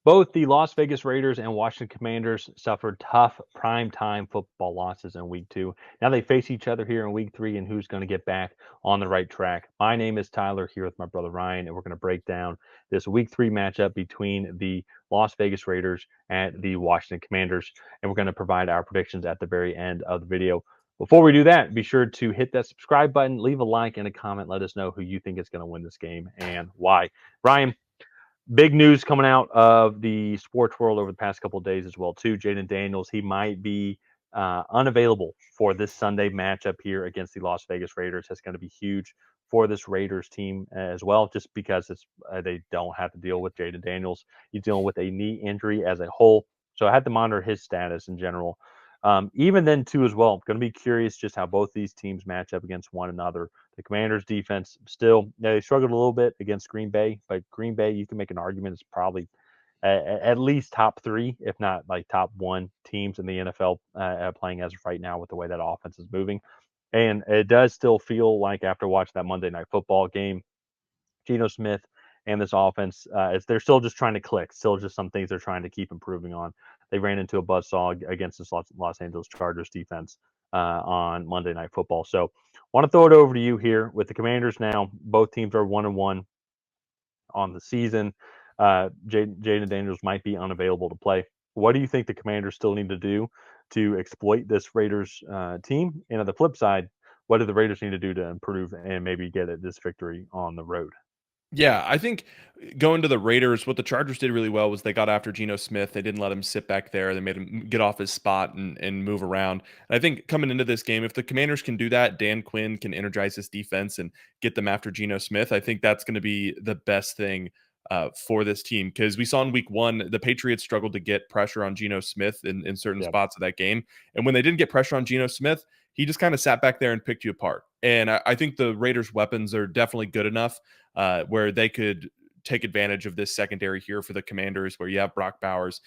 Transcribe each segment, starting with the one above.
Both the Las Vegas Raiders and Washington Commanders suffered tough primetime football losses in week 2. Now they face each other here in week 3, and who's going to get back on the right track. My name is Tyler, here with my brother Ryan, and we're going to break down this week 3 matchup between the Las Vegas Raiders and the Washington Commanders, and we're going to provide our predictions at the very end of the video. Before we do that, be sure to hit that subscribe button, leave a like and a comment. Let us know who you think is going to win this game and why. Ryan, big news coming out of the sports world over the past couple of days as well too. Jayden Daniels, he might be unavailable for this Sunday matchup here against the Las Vegas Raiders. That's going to be huge for this Raiders team as well, just because they don't have to deal with Jayden Daniels. He's dealing with a knee injury as a whole, so I had to monitor his status in general. Even then, too, as well, I'm going to be curious just how both these teams match up against one another. The Commanders' defense still, they struggled a little bit against Green Bay, but Green Bay, you can make an argument, is probably at least top 3, if not like top 1 teams in the NFL playing as of right now with the way that offense is moving. And it does still feel like after watching that Monday Night Football game, Geno Smith and this offense, they're still just trying to click. Still, just some things they're trying to keep improving on. They ran into a buzzsaw against this Los Angeles Chargers defense on Monday Night Football. So, want to throw it over to you here with the Commanders now. Both teams are 1-1 on the season. Jayden Daniels might be unavailable to play. What do you think the Commanders still need to do to exploit this Raiders team? And on the flip side, what do the Raiders need to do to improve and maybe get this victory on the road? Yeah, I think going to the Raiders, what the Chargers did really well was they got after Geno Smith. They didn't let him sit back there. They made him get off his spot and move around. And I think coming into this game, if the Commanders can do that, Dan Quinn can energize this defense and get them after Geno Smith. I think that's going to be the best thing for this team, because we saw in week 1 the Patriots struggled to get pressure on Geno Smith in certain Yep. spots of that game. And when they didn't get pressure on Geno Smith, he just kind of sat back there and picked you apart. And I think the Raiders' weapons are definitely good enough where they could take advantage of this secondary here for the Commanders, where you have Brock Bowers,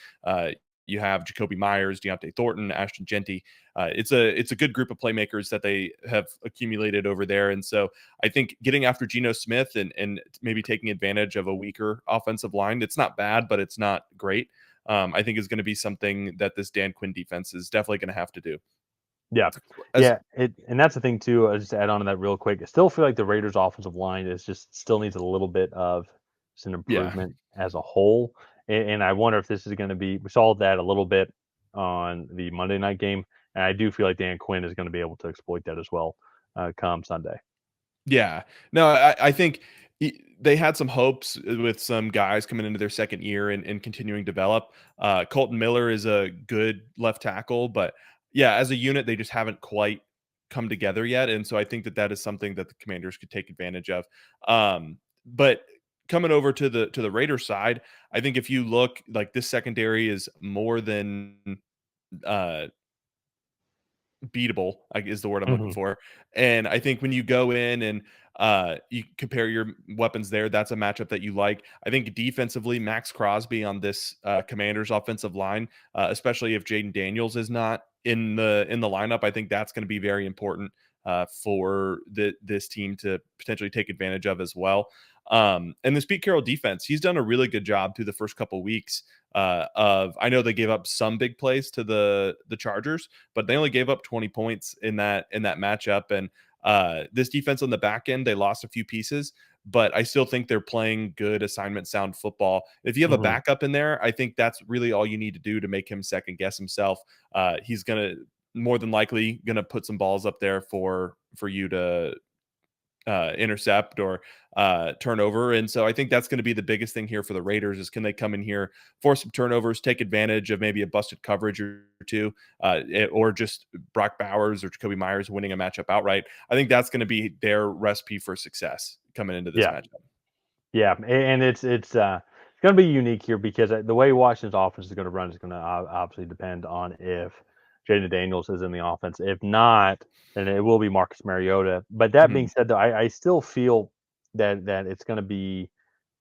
you have Jacoby Myers, Deontay Thornton, Ashton Genty. It's a good group of playmakers that they have accumulated over there, and so I think getting after Geno Smith and maybe taking advantage of a weaker offensive line, it's not bad, but it's not great. I think is going to be something that this Dan Quinn defense is definitely going to have to do. Yeah. As Yeah, and that's the thing too. I'll just add on to that real quick. I still feel like the Raiders' offensive line is just still needs a little bit of just an yeah, improvement as a whole. And I wonder if this is going to be. We saw that a little bit on the Monday night game, and I do feel like Dan Quinn is going to be able to exploit that as well come Sunday. Yeah. No, I think they had some hopes with some guys coming into their second year and continuing to develop. Colton Miller is a good left tackle, but yeah, as a unit, they just haven't quite come together yet. And so I think that that is something that the Commanders could take advantage of. But coming over to the Raiders side, I think if you look, like, this secondary is more than uh beatable, like, is the word I'm looking Hmm. for. And I think when you go in and you compare your weapons there, that's a matchup that you like. I think defensively, Max Crosby on this Commanders offensive line, especially if Jayden Daniels is not in the lineup, I think that's going to be very important for this team to potentially take advantage of as well. And this Pete Carroll defense, he's done a really good job through the first couple weeks. I know they gave up some big plays to the Chargers, but they only gave up 20 points in that matchup. And this defense on the back end, they lost a few pieces, but I still think they're playing good assignment sound football. If you have a Hmm. backup in there, I think that's really all you need to do to make him second guess himself. He's gonna more than likely gonna put some balls up there for you to intercept or turnover. And so I think that's going to be the biggest thing here for the Raiders is, can they come in here, force some turnovers, take advantage of maybe a busted coverage or two, or just Brock Bowers or Jacoby Myers winning a matchup outright. I think that's going to be their recipe for success coming into this Yeah, matchup. yeah, and it's going to be unique here because the way Washington's offense is going to run is going to obviously depend on if Jaden Daniels is in the offense. If not, then it will be Marcus Mariota. But that being Mhm. said, though, I still feel that it's going to be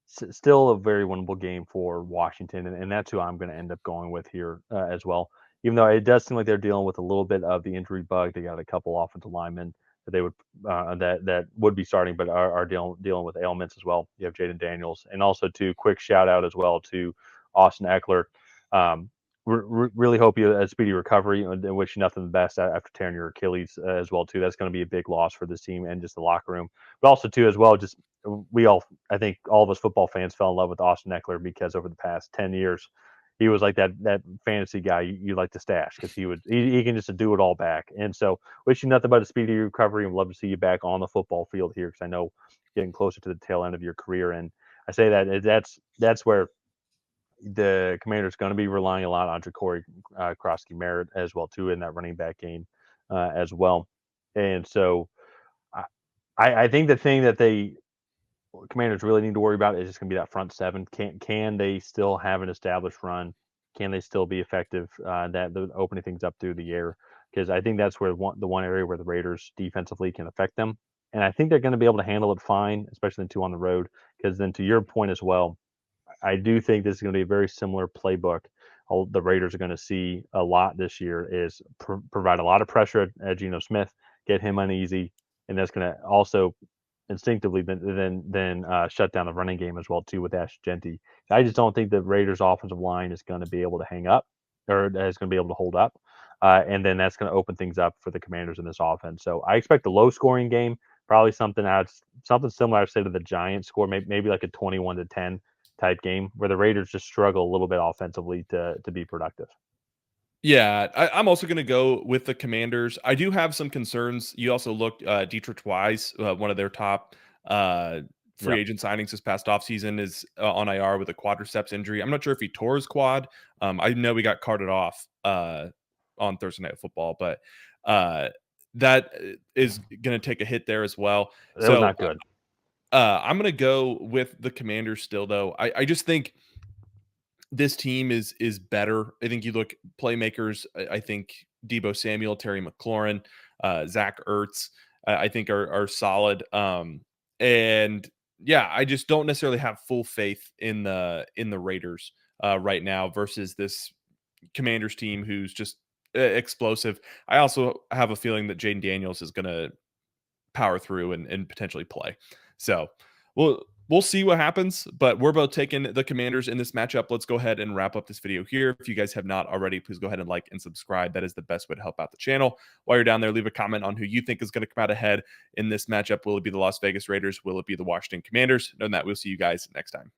still a very winnable game for Washington, and that's who I'm going to end up going with here as well. Even though it does seem like they're dealing with a little bit of the injury bug, they got a couple offensive linemen that they would that would be starting, but are dealing with ailments as well. You have Jaden Daniels, and also to quick shout out as well to Austin Eckler. Really hope you a speedy recovery, and wish you nothing but the best after tearing your Achilles as well too. That's going to be a big loss for this team and just the locker room, but also too as well. Just we all, I think all of us football fans fell in love with Austin Eckler because over the past 10 years, he was like that fantasy guy you like to stash because he can just do it all back. And so, wish you nothing but a speedy recovery, and love to see you back on the football field here because I know getting closer to the tail end of your career. And I say that's where the Commanders going to be relying a lot on Jacory Krosky Merritt as well too in that running back game as well. And so I think the thing that they Commanders really need to worry about is just going to be that front seven. Can they still have an established run? Can they still be effective? That the opening things up through the air, because I think that's where the one area where the Raiders defensively can affect them, and I think they're going to be able to handle it fine, especially the two on the road. Because then to your point as well, I do think this is going to be a very similar playbook. The Raiders are going to see a lot this year is provide a lot of pressure at Geno Smith, get him uneasy, and that's going to also instinctively then shut down the running game as well too with Ash Genty. I just don't think the Raiders' offensive line is going to be able to hang up or is going to be able to hold up, and then that's going to open things up for the Commanders in this offense. So I expect a low-scoring game, probably something similar. I'd say to the Giants score, maybe like a 21-10 type game where the Raiders just struggle a little bit offensively to be productive. Yeah, I'm also going to go with the Commanders. I do have some concerns. You also looked Dietrich Wise, one of their top free Yep. agent signings this past offseason, is on IR with a quadriceps injury. I'm not sure if he tore his quad. I know he got carted off on Thursday Night Football, but that is going to take a hit there as well. That was So not good. I'm going to go with the Commanders still, though. I just think this team is better. I think you look playmakers. I think Debo Samuel, Terry McLaurin, Zach Ertz, I think are solid. And yeah, I just don't necessarily have full faith in the Raiders right now versus this Commanders team who's just explosive. I also have a feeling that Jayden Daniels is going to power through and potentially play. So we'll see what happens, but we're both taking the Commanders in this matchup. Let's go ahead and wrap up this video here. If you guys have not already, please go ahead and like and subscribe. That is the best way to help out the channel. While you're down there, leave a comment on who you think is going to come out ahead in this matchup. Will it be the Las Vegas Raiders? Will it be the Washington Commanders? Knowing that, we'll see you guys next time.